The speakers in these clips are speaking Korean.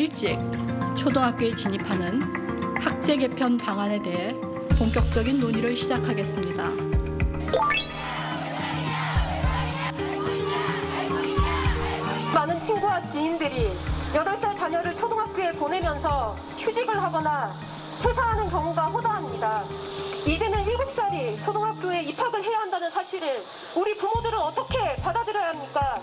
일찍 초등학교에 진입하는 학제 개편 방안에 대해 본격적인 논의를 시작하겠습니다. 많은 친구와 지인들이 8살 자녀를 초등학교에 보내면서 휴직을 하거나 퇴사하는 경우가 허다합니다. 이제는 7살이 초등학교에 입학을 해야 한다는 사실을 우리 부모들은 어떻게 받아들여야 합니까?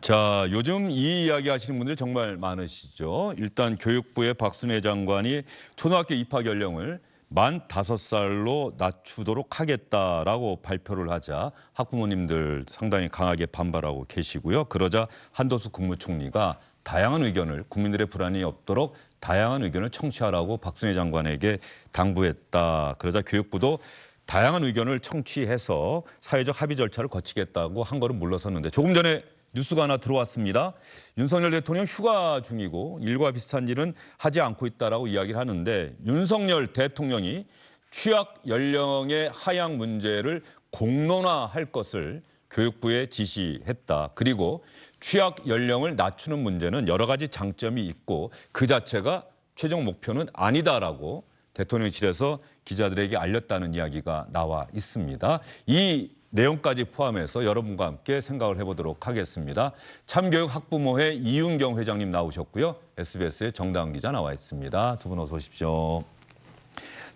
자, 요즘 이 이야기 하시는 분들이 정말 많으시죠. 일단 교육부의 박순애 장관이 초등학교 입학 연령을 만 5살로 낮추도록 하겠다라고 발표를 하자 학부모님들 상당히 강하게 반발하고 계시고요. 그러자 한도숙 국무총리가 다양한 의견을, 국민들의 불안이 없도록 다양한 의견을 청취하라고 박순애 장관에게 당부했다. 그러자 교육부도 다양한 의견을 청취해서 사회적 합의 절차를 거치겠다고 한 걸음 물러섰는데, 조금 전에 뉴스가 하나 들어왔습니다. 윤석열 대통령 휴가 중이고 일과 비슷한 일은 하지 않고 있다라고 이야기를 하는데, 윤석열 대통령이 취약 연령의 하향 문제를 공론화할 것을 교육부에 지시했다. 그리고 취약 연령을 낮추는 문제는 여러 가지 장점이 있고 그 자체가 최종 목표는 아니다라고 대통령실에서 기자들에게 알렸다는 이야기가 나와 있습니다. 이 내용까지 포함해서 여러분과 함께 생각을 해보도록 하겠습니다. 참교육 학부모회 이윤경 회장님 나오셨고요. SBS의 정다은 기자 나와 있습니다. 두 분 어서 오십시오.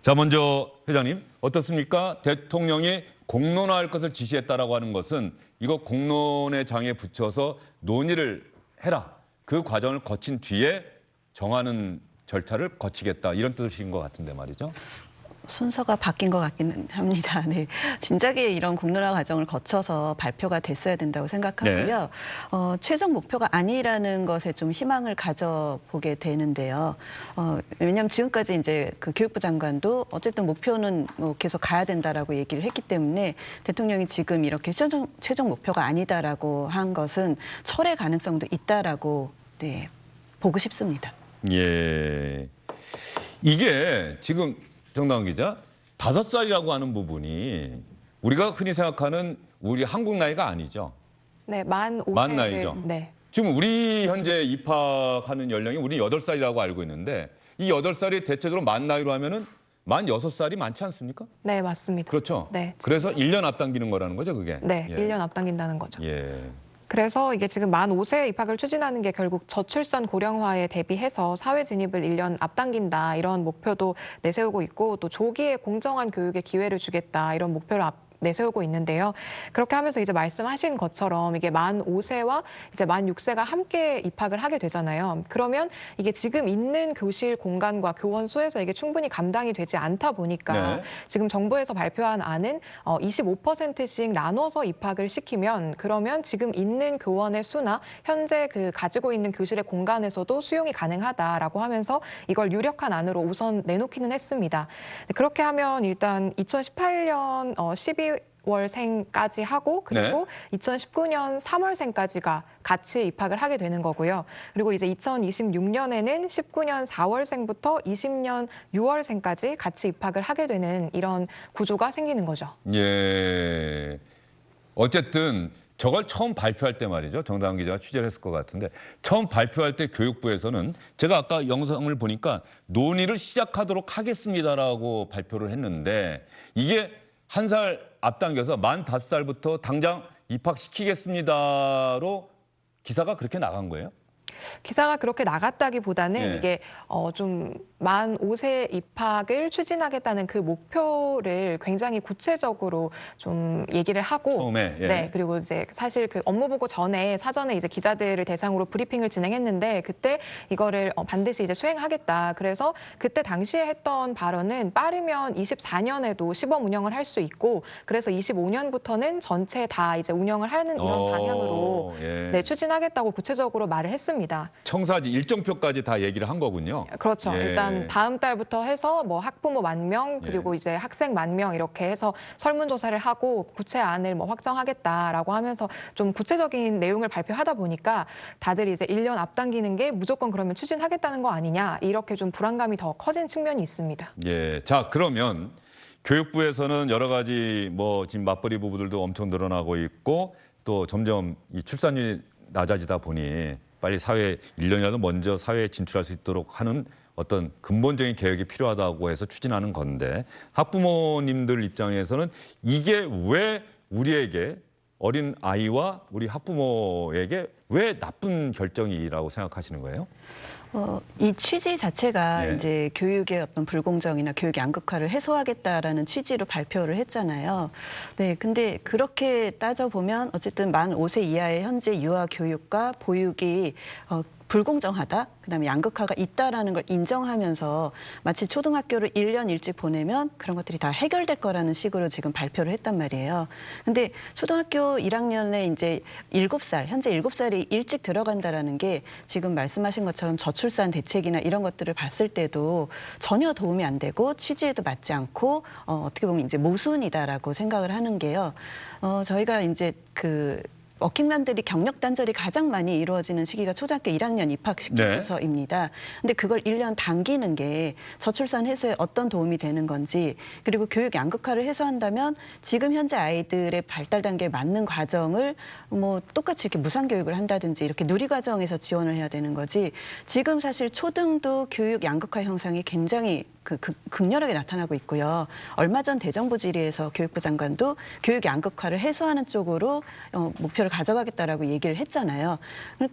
자, 먼저 회장님 어떻습니까? 대통령이 공론화할 것을 지시했다라고 하는 것은 이거 공론의 장에 붙여서 논의를 해라. 그 과정을 거친 뒤에 정하는 절차를 거치겠다. 이런 뜻인 것 같은데 말이죠. 순서가 바뀐 것 같기는 합니다. 네, 진작에 이런 공론화 과정을 거쳐서 발표가 됐어야 된다고 생각하고요. 네. 최종 목표가 아니라는 것에 좀 희망을 가져보게 되는데요. 왜냐하면 지금까지 이제 그 교육부 장관도 어쨌든 목표는 뭐 계속 가야 된다라고 얘기를 했기 때문에 대통령이 지금 이렇게 최종 목표가 아니다라고 한 것은 철회 가능성도 있다라고 네, 보고 싶습니다. 예, 이게 지금 정다은 기자, 5살이라고 하는 부분이 우리가 흔히 생각하는 우리 한국 나이가 아니죠. 네, 만 나이죠. 네. 지금 우리 현재 입학하는 연령이 우리 8살이라고 알고 있는데, 이 8살이 대체적으로 만 나이로 하면은 만 6살이 많지 않습니까? 네, 맞습니다. 그렇죠. 네. 그래서 1년 앞당기는 거라는 거죠, 그게. 네, 예. 1년 앞당긴다는 거죠. 예. 그래서 이게 지금 만 5세 입학을 추진하는 게 결국 저출산 고령화에 대비해서 사회 진입을 1년 앞당긴다, 이런 목표도 내세우고 있고, 또 조기에 공정한 교육의 기회를 주겠다, 이런 목표를 내세우고 있는데요. 그렇게 하면서 이제 말씀하신 것처럼 이게 만 5세와 이제 만 6세가 함께 입학을 하게 되잖아요. 그러면 이게 지금 있는 교실 공간과 교원 수에서 이게 충분히 감당이 되지 않다 보니까 네. 지금 정부에서 발표한 안은 25%씩 나눠서 입학을 시키면, 그러면 지금 있는 교원의 수나 현재 그 가지고 있는 교실의 공간에서도 수용이 가능하다라고 하면서 이걸 유력한 안으로 우선 내놓기는 했습니다. 그렇게 하면 일단 2018년 12월생까지 하고, 그리고 2019년 3월생까지가 같이 입학을 하게 되는 거고요. 그리고 이제 2026년에는 19년 4월생부터 20년 6월생까지 같이 입학을 하게 되는 이런 구조가 생기는 거죠. 예. 어쨌든 저걸 처음 발표할 때 말이죠. 정다은 기자가 취재를 했을 것 같은데, 처음 발표할 때 교육부에서는 제가 아까 영상을 보니까 논의를 시작하도록 하겠습니다라고 발표를 했는데, 이게 한 살 앞당겨서 만 5살부터 당장 입학시키겠습니다로 기사가 그렇게 나간 거예요? 기사가 그렇게 나갔다기보다는 예. 이게 좀 만 5세 입학을 추진하겠다는 그 목표를 굉장히 구체적으로 좀 얘기를 하고, 처음에, 예. 네, 그리고 이제 사실 그 업무 보고 전에 사전에 이제 기자들을 대상으로 브리핑을 진행했는데, 그때 이거를 반드시 이제 수행하겠다. 그래서 그때 당시에 했던 발언은 빠르면 24년에도 시범 운영을 할 수 있고, 그래서 25년부터는 전체 다 이제 운영을 하는 이런 방향으로 예. 네, 추진하겠다고 구체적으로 말을 했습니다. 청사지 일정표까지 다 얘기를 한 거군요. 그렇죠. 예. 일단 일단 다음 달부터 해서 뭐 학부모 10,000명 그리고 이제 학생 10,000명 이렇게 해서 설문조사를 하고 구체안을 뭐 확정하겠다라고 하면서 좀 구체적인 내용을 발표하다 보니까 다들 이제 1년 앞당기는 게 무조건 그러면 추진하겠다는 거 아니냐 이렇게 좀 불안감이 더 커진 측면이 있습니다. 예. 자, 그러면 교육부에서는 여러 가지 뭐 지금 맞벌이 부부들도 엄청 늘어나고 있고 또 점점 이 출산율이 낮아지다 보니 빨리 사회 1년이라도 먼저 사회에 진출할 수 있도록 하는 어떤 근본적인 개혁이 필요하다고 해서 추진하는 건데 학부모님들 입장에서는 이게 왜 우리에게 어린 아이와 우리 학부모에게 왜 나쁜 결정이라고 생각하시는 거예요? 이 취지 자체가 예. 이제 교육의 어떤 불공정이나 교육 양극화를 해소하겠다라는 취지로 발표를 했잖아요. 네, 근데 그렇게 따져보면 어쨌든 만 5세 이하의 현재 유아 교육과 보육이 불공정하다, 그다음에 양극화가 있다라는 걸 인정하면서 마치 초등학교를 1년 일찍 보내면 그런 것들이 다 해결될 거라는 식으로 지금 발표를 했단 말이에요. 근데 초등학교 1학년에 이제 7살, 현재 7살이 일찍 들어간다라는 게 지금 말씀하신 것처럼 저출산 대책이나 이런 것들을 봤을 때도 전혀 도움이 안 되고 취지에도 맞지 않고 어떻게 보면 이제 모순이다라고 생각을 하는 게요. 저희가 이제 워킹맘들이 경력 단절이 가장 많이 이루어지는 시기가 초등학교 1학년 입학시켜서입니다. 근데 그걸 1년 당기는 게 저출산 해소에 어떤 도움이 되는 건지 그리고 교육 양극화를 해소한다면 지금 현재 아이들의 발달 단계에 맞는 과정을 뭐 똑같이 이렇게 무상교육을 한다든지 이렇게 누리과정에서 지원을 해야 되는 거지 지금 사실 초등도 교육 양극화 현상이 굉장히 극렬하게 나타나고 있고요. 얼마 전 대정부 질의에서 교육부 장관도 교육 양극화를 해소하는 쪽으로 목표를 가져가겠다라고 얘기를 했잖아요.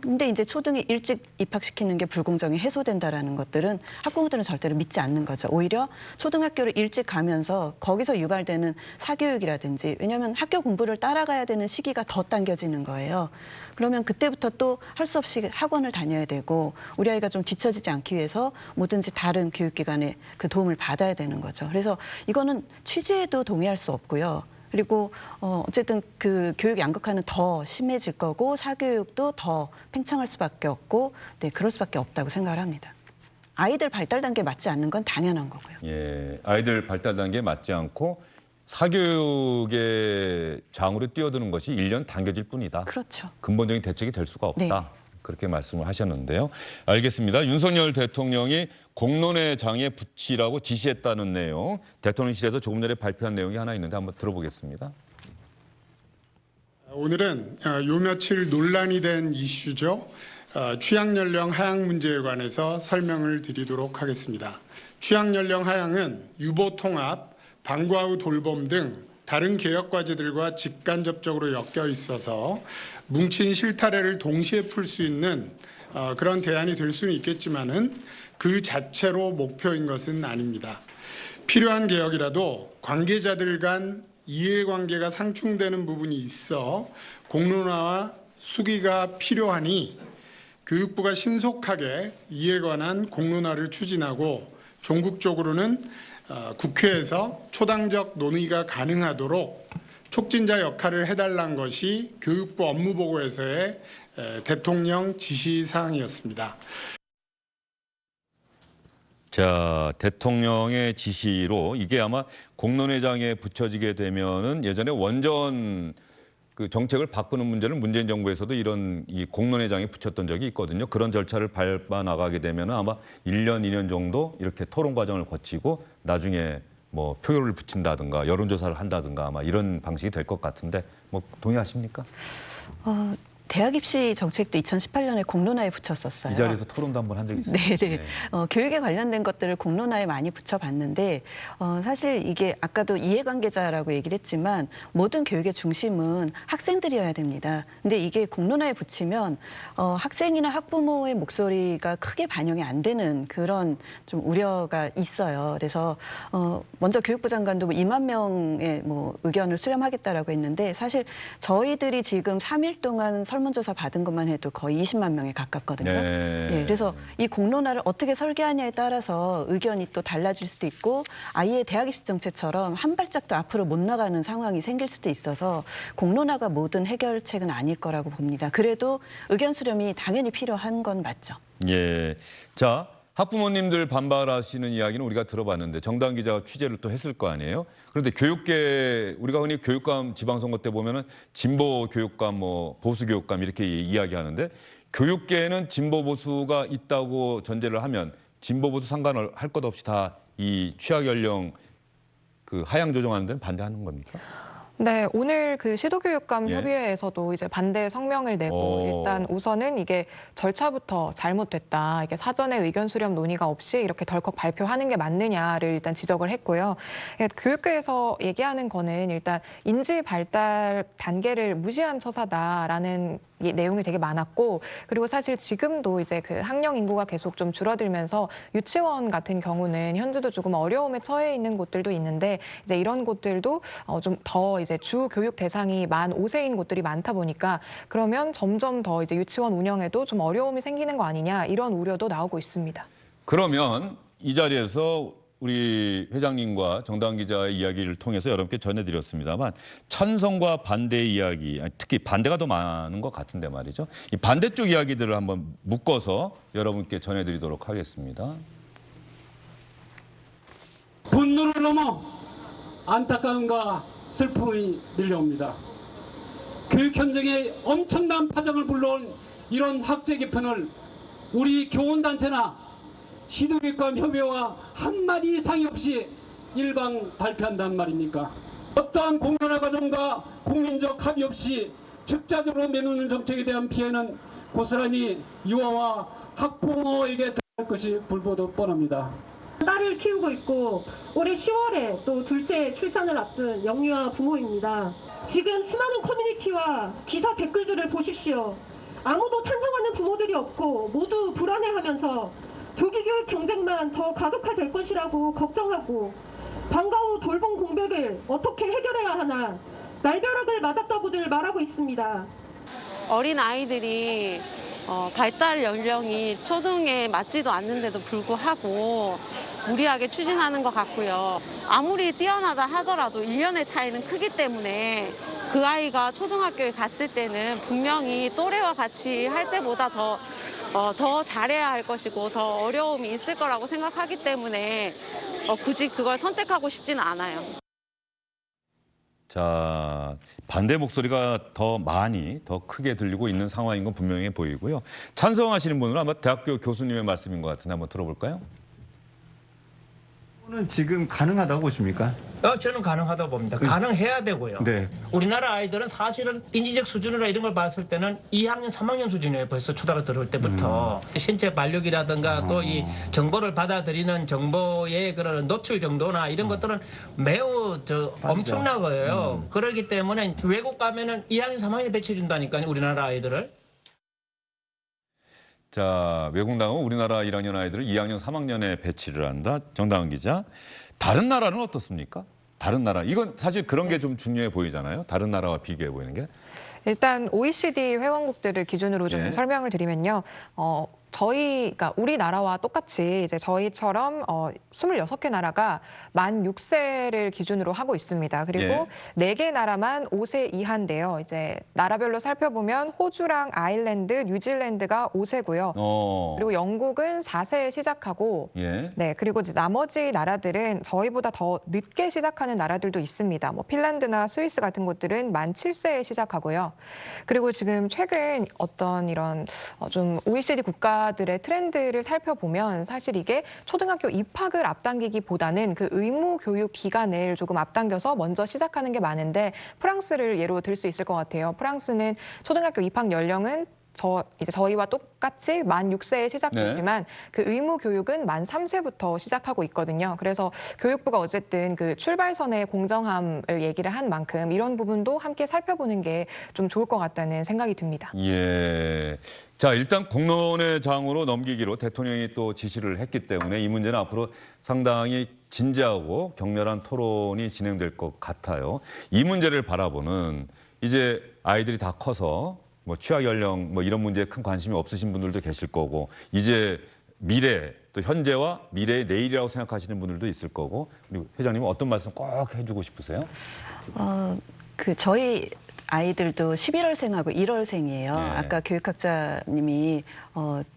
근데 이제 초등에 일찍 입학시키는 게 불공정이 해소된다라는 것들은 학부모들은 절대로 믿지 않는 거죠. 오히려 초등학교를 일찍 가면서 거기서 유발되는 사교육이라든지 왜냐하면 학교 공부를 따라가야 되는 시기가 더 당겨지는 거예요. 그러면 그때부터 또 할 수 없이 학원을 다녀야 되고 우리 아이가 좀 뒤처지지 않기 위해서 뭐든지 다른 교육기관의 그 도움을 받아야 되는 거죠. 그래서 이거는 취지에도 동의할 수 없고요. 그리고 어쨌든 그 교육 양극화는 더 심해질 거고 사교육도 더 팽창할 수밖에 없고 네, 그럴 수밖에 없다고 생각을 합니다. 아이들 발달 단계에 맞지 않는 건 당연한 거고요. 예. 아이들 발달 단계에 맞지 않고 사교육의 장으로 뛰어드는 것이 1년 당겨질 뿐이다. 그렇죠. 근본적인 대책이 될 수가 없다. 네. 그렇게 말씀을 하셨는데요. 알겠습니다. 윤석열 대통령이 공론의 장에 붙이라고 지시했다는 내용, 대통령실에서 조금 전에 발표한 내용이 하나 있는데 한번 들어보겠습니다. 오늘은 요 며칠 논란이 된 이슈죠. 취약연령 하향 문제에 관해서 설명을 드리도록 하겠습니다. 취약연령 하향은 유보통합, 방과 후 돌봄 등 다른 개혁과제들과 직간접적으로 엮여 있어서 뭉친 실타래를 동시에 풀 수 있는 그런 대안이 될 수는 있겠지만은 그 자체로 목표인 것은 아닙니다. 필요한 개혁이라도 관계자들 간 이해관계가 상충되는 부분이 있어 공론화와 수기가 필요하니 교육부가 신속하게 이에 관한 공론화를 추진하고 종국적으로는 국회에서 초당적 논의가 가능하도록 촉진자 역할을 해달라는 것이 교육부 업무보고에서의 대통령 지시사항이었습니다. 자, 대통령의 지시로 이게 아마 공론회장에 붙여지게 되면은 예전에 원전 그 정책을 바꾸는 문제를 문재인 정부에서도 이런 이 공론회장에 붙였던 적이 있거든요. 그런 절차를 밟아 나가게 되면 아마 1년, 2년 정도 이렇게 토론 과정을 거치고 나중에 뭐 표결을 붙인다든가 여론조사를 한다든가 아마 이런 방식이 될 것 같은데 뭐 동의하십니까? 대학 입시 정책도 2018년에 공론화에 붙였었어요. 이 자리에서 토론도 한번 한 적이 있어요. 네네. 교육에 관련된 것들을 공론화에 많이 붙여봤는데 사실 이게 아까도 이해관계자라고 얘기를 했지만 모든 교육의 중심은 학생들이어야 됩니다. 근데 이게 공론화에 붙이면 학생이나 학부모의 목소리가 크게 반영이 안 되는 그런 좀 우려가 있어요. 그래서 먼저 교육부 장관도 2만 명의 뭐 의견을 수렴하겠다라고 했는데 사실 저희들이 지금 3일 동안 설문조사 받은 것만 해도 거의 20만 명에 가깝거든요. 네. 네, 그래서 이 공론화를 어떻게 설계하냐에 따라서 의견이 또 달라질 수도 있고 아예 대학 입시 정책처럼 한 발짝도 앞으로 못 나가는 상황이 생길 수도 있어서 공론화가 모든 해결책은 아닐 거라고 봅니다. 그래도 의견 수렴이 당연히 필요한 건 맞죠. 예. 자, 학부모님들 반발하시는 이야기는 우리가 들어봤는데 정당 기자가 취재를 또 했을 거 아니에요. 그런데 교육계 우리가 흔히 교육감 지방선거 때 보면은 진보 교육감 뭐 보수 교육감 이렇게 이야기하는데 교육계에는 진보 보수가 있다고 전제를 하면 진보 보수 상관을 할 것 없이 다 이 취약 연령 그 하향 조정하는 데는 반대하는 겁니까? 네, 오늘 그 시도교육감 예. 협의회에서도 이제 반대 성명을 내고 일단 우선은 이게 절차부터 잘못됐다. 이게 사전에 의견 수렴 논의가 없이 이렇게 덜컥 발표하는 게 맞느냐를 일단 지적을 했고요. 예, 교육계에서 얘기하는 거는 일단 인지 발달 단계를 무시한 처사다라는 내용이 되게 많았고, 그리고 사실 지금도 이제 그 학령 인구가 계속 좀 줄어들면서 유치원 같은 경우는 현재도 조금 어려움에 처해 있는 곳들도 있는데 이제 이런 곳들도 좀 더 이제 주 교육 대상이 만 5세인 곳들이 많다 보니까 그러면 점점 더 이제 유치원 운영에도 좀 어려움이 생기는 거 아니냐 이런 우려도 나오고 있습니다. 그러면 이 자리에서 우리 회장님과 정당 기자의 이야기를 통해서 여러분께 전해드렸습니다만 찬성과 반대의 이야기, 특히 반대가 더 많은 것 같은데 말이죠. 이 반대쪽 이야기들을 한번 묶어서 여러분께 전해드리도록 하겠습니다. 분노를 넘어 안타까움과 슬픔이 밀려옵니다. 교육 현장에 엄청난 파장을 불러온 이런 학제 개편을 우리 교원단체나 시도교육감 협의회와 한마디 상의 없이 일방 발표한단 말입니까? 어떠한 공론화 과정과 국민적 합의 없이 즉자적으로 내놓는 정책에 대한 피해는 고스란히 유아와 학부모에게 들어갈 것이 불보듯 뻔합니다. 딸을 키우고 있고 올해 10월에 또 둘째 출산을 앞둔 영유아 부모입니다. 지금 수많은 커뮤니티와 기사 댓글들을 보십시오. 아무도 찬성하는 부모들이 없고 모두 불안해하면서 조기교육 경쟁만 더 가속화될 것이라고 걱정하고 방과 후 돌봄 공백을 어떻게 해결해야 하나 날벼락을 맞았다고들 말하고 있습니다. 어린 아이들이 발달 연령이 초등에 맞지도 않는데도 불구하고 무리하게 추진하는 것 같고요. 아무리 뛰어나다 하더라도 1년의 차이는 크기 때문에 그 아이가 초등학교에 갔을 때는 분명히 또래와 같이 할 때보다 더 잘해야 할 것이고 더 어려움이 있을 거라고 생각하기 때문에 굳이 그걸 선택하고 싶지는 않아요. 자, 반대 목소리가 더 많이, 더 크게 들리고 있는 상황인 건 분명해 보이고요. 찬성하시는 분은 아마 대학교 교수님의 말씀인 것 같은데 한번 들어볼까요? 는 지금 가능하다고 보십니까? 저는 가능하다고 봅니다. 가능해야 되고요. 네. 우리나라 아이들은 사실은 인지적 수준이나 이런 걸 봤을 때는 2학년, 3학년 수준이에요. 벌써 초등학교 들어올 때부터. 신체 발육이라든가 또 이 정보를 받아들이는 정보의 그런 노출 정도나 이런 것들은 매우 엄청나고요. 그렇기 때문에 외국 가면은 2학년, 3학년 배치해 준다니까요. 우리나라 아이들을. 자, 외국 나오면 우리나라 1학년 아이들을 2학년, 3학년에 배치를 한다. 정다은 기자. 다른 나라는 어떻습니까? 다른 나라. 이건 사실 그런 게 좀 중요해 보이잖아요. 다른 나라와 비교해 보이는 게. 일단 OECD 회원국들을 기준으로 좀 네. 설명을 드리면요. 그러니까 우리나라와 똑같이 이제 저희처럼 26개 나라가 만 6세를 기준으로 하고 있습니다. 그리고 4개 나라만 5세 이하인데요. 이제 나라별로 살펴보면 호주랑 아일랜드, 뉴질랜드가 5세고요. 그리고 영국은 4세에 시작하고 네, 그리고 이제 나머지 나라들은 저희보다 더 늦게 시작하는 나라들도 있습니다. 뭐 핀란드나 스위스 같은 곳들은 만 7세에 시작하고요. 그리고 지금 최근 어떤 이런 좀 OECD 국가들의 트렌드를 살펴보면 사실 이게 초등학교 입학을 앞당기기보다는 그 의무 교육 기간을 조금 앞당겨서 먼저 시작하는 게 많은데 프랑스를 예로 들 수 있을 것 같아요. 프랑스는 초등학교 입학 연령은 이제 저희와 똑같이 만 6세에 시작되지만 그 의무 교육은 만 3세부터 시작하고 있거든요. 그래서 교육부가 어쨌든 그 출발선의 공정함을 얘기를 한 만큼 이런 부분도 함께 살펴보는 게 좀 좋을 것 같다는 생각이 듭니다. 예. 자, 일단 공론의 장으로 넘기기로 대통령이 또 지시를 했기 때문에 이 문제는 앞으로 상당히 진지하고 격렬한 토론이 진행될 것 같아요. 이 문제를 바라보는 이제 아이들이 다 커서 뭐 취약 연령 뭐 이런 문제에 큰 관심이 없으신 분들도 계실 거고 이제 미래 또 현재와 미래의 내일이라고 생각하시는 분들도 있을 거고 그리고 회장님은 어떤 말씀 꼭 해주고 싶으세요? 저희 아이들도 11월생하고 1월생이에요. 아까 교육학자님이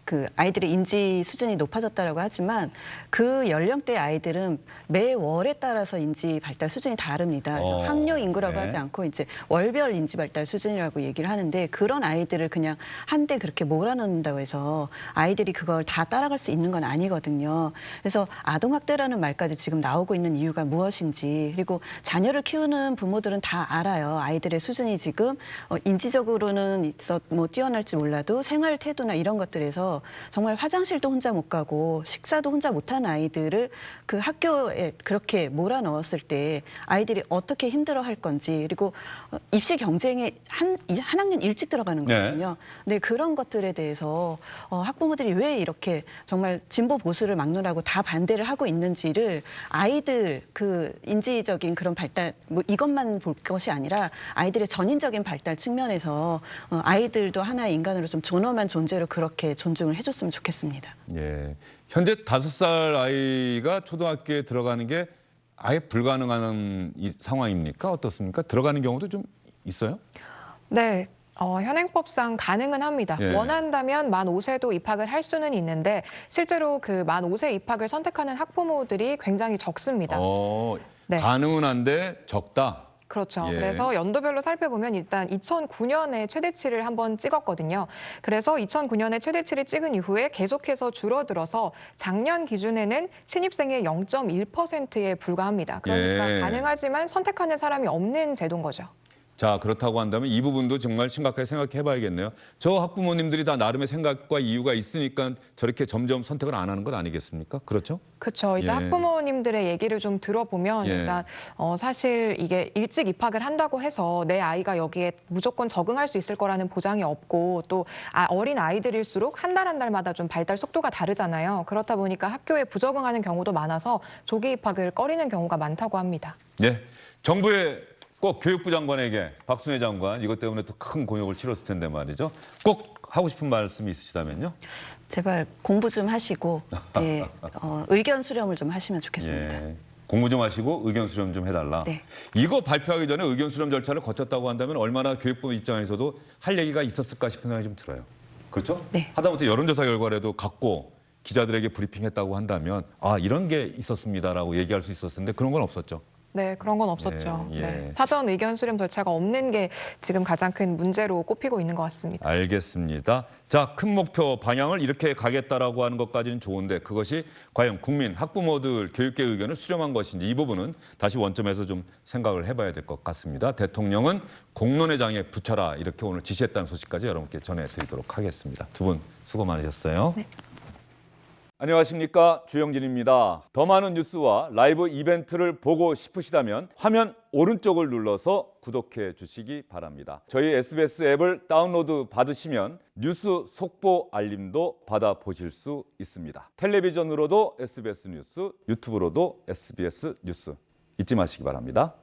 그 아이들의 인지 수준이 높아졌다라고 하지만 그 연령대 아이들은 매 월에 따라서 인지 발달 수준이 다릅니다. 그래서 학령 인구라고 네. 하지 않고 이제 월별 인지 발달 수준이라고 얘기를 하는데 그런 아이들을 그냥 한데 그렇게 몰아넣는다고 해서 아이들이 그걸 다 따라갈 수 있는 건 아니거든요. 그래서 아동학대라는 말까지 지금 나오고 있는 이유가 무엇인지 그리고 자녀를 키우는 부모들은 다 알아요. 아이들의 수준이 지금 인지적으로는 뭐 뛰어날지 몰라도 생활 태도나 이런 것들에서 정말 화장실도 혼자 못 가고 식사도 혼자 못하는 아이들을 그 학교에 그렇게 몰아넣었을 때 아이들이 어떻게 힘들어할 건지 그리고 입시 경쟁에 한 학년 일찍 들어가는 거거든요. 네, 그런 것들에 대해서 학부모들이 왜 이렇게 정말 진보 보수를 막론하고 다 반대를 하고 있는지를 아이들 그 인지적인 그런 발달 뭐 이것만 볼 것이 아니라 아이들의 전인적인 발달 측면에서 아이들도 하나의 인간으로 좀 존엄한 존재로 그렇게 존중을 해줬으면 좋겠습니다. 예. 현재 5살 아이가 초등학교에 들어가는 게 아예 불가능한 상황입니까? 어떻습니까? 들어가는 경우도 좀 있어요? 네. 현행법상 가능은 합니다. 예. 원한다면 만 5세도 입학을 할 수는 있는데 실제로 그 만 5세 입학을 선택하는 학부모들이 굉장히 적습니다. 네. 가능은 한데 적다. 그렇죠. 예. 그래서 연도별로 살펴보면 일단 2009년에 최대치를 한번 찍었거든요. 그래서 2009년에 최대치를 찍은 이후에 계속해서 줄어들어서 작년 기준에는 신입생의 0.1%에 불과합니다. 그러니까 예. 가능하지만 선택하는 사람이 없는 제도인 거죠. 자, 그렇다고 한다면 이 부분도 정말 심각하게 생각해 봐야겠네요. 저 학부모님들이 다 나름의 생각과 이유가 있으니까 저렇게 점점 선택을 안 하는 것 아니겠습니까? 그렇죠? 그렇죠. 이제 예. 학부모님들의 얘기를 좀 들어보면 예. 일단 사실 이게 일찍 입학을 한다고 해서 내 아이가 여기에 무조건 적응할 수 있을 거라는 보장이 없고 또 어린 아이들일수록 한 달 한 달마다 좀 발달 속도가 다르잖아요. 그렇다 보니까 학교에 부적응하는 경우도 많아서 조기 입학을 꺼리는 경우가 많다고 합니다. 예. 정부의 꼭 교육부 장관에게 박순애 장관 이것 때문에 또 큰 곤욕을 치렀을 텐데 말이죠. 꼭 하고 싶은 말씀이 있으시다면요. 제발 공부 좀 하시고 네, 의견 수렴을 좀 하시면 좋겠습니다. 예. 공부 좀 하시고 의견 수렴 좀 해달라. 네. 이거 발표하기 전에 의견 수렴 절차를 거쳤다고 한다면 얼마나 교육부 입장에서도 할 얘기가 있었을까 싶은 생각이 좀 들어요. 그렇죠? 네. 하다못해 여론조사 결과라도 갖고 기자들에게 브리핑했다고 한다면 아 이런 게 있었습니다라고 얘기할 수 있었을 텐데 그런 건 없었죠. 네, 그런 건 없었죠. 예. 네. 사전 의견 수렴 절차가 없는 게 지금 가장 큰 문제로 꼽히고 있는 것 같습니다. 알겠습니다. 자, 큰 목표 방향을 이렇게 가겠다라고 하는 것까지는 좋은데 그것이 과연 국민, 학부모들 교육계 의견을 수렴한 것인지 이 부분은 다시 원점에서 좀 생각을 해봐야 될 것 같습니다. 대통령은 공론의 장에 붙여라 이렇게 오늘 지시했다는 소식까지 여러분께 전해드리도록 하겠습니다. 두 분 수고 많으셨어요. 네. 안녕하십니까, 주영진입니다. 더 많은 뉴스와 라이브 이벤트를 보고 싶으시다면 화면 오른쪽을 눌러서 구독해 주시기 바랍니다. 저희 SBS 앱을 다운로드 받으시면 뉴스 속보 알림도 받아보실 수 있습니다. 텔레비전으로도 SBS 뉴스, 유튜브로도 SBS 뉴스 잊지 마시기 바랍니다.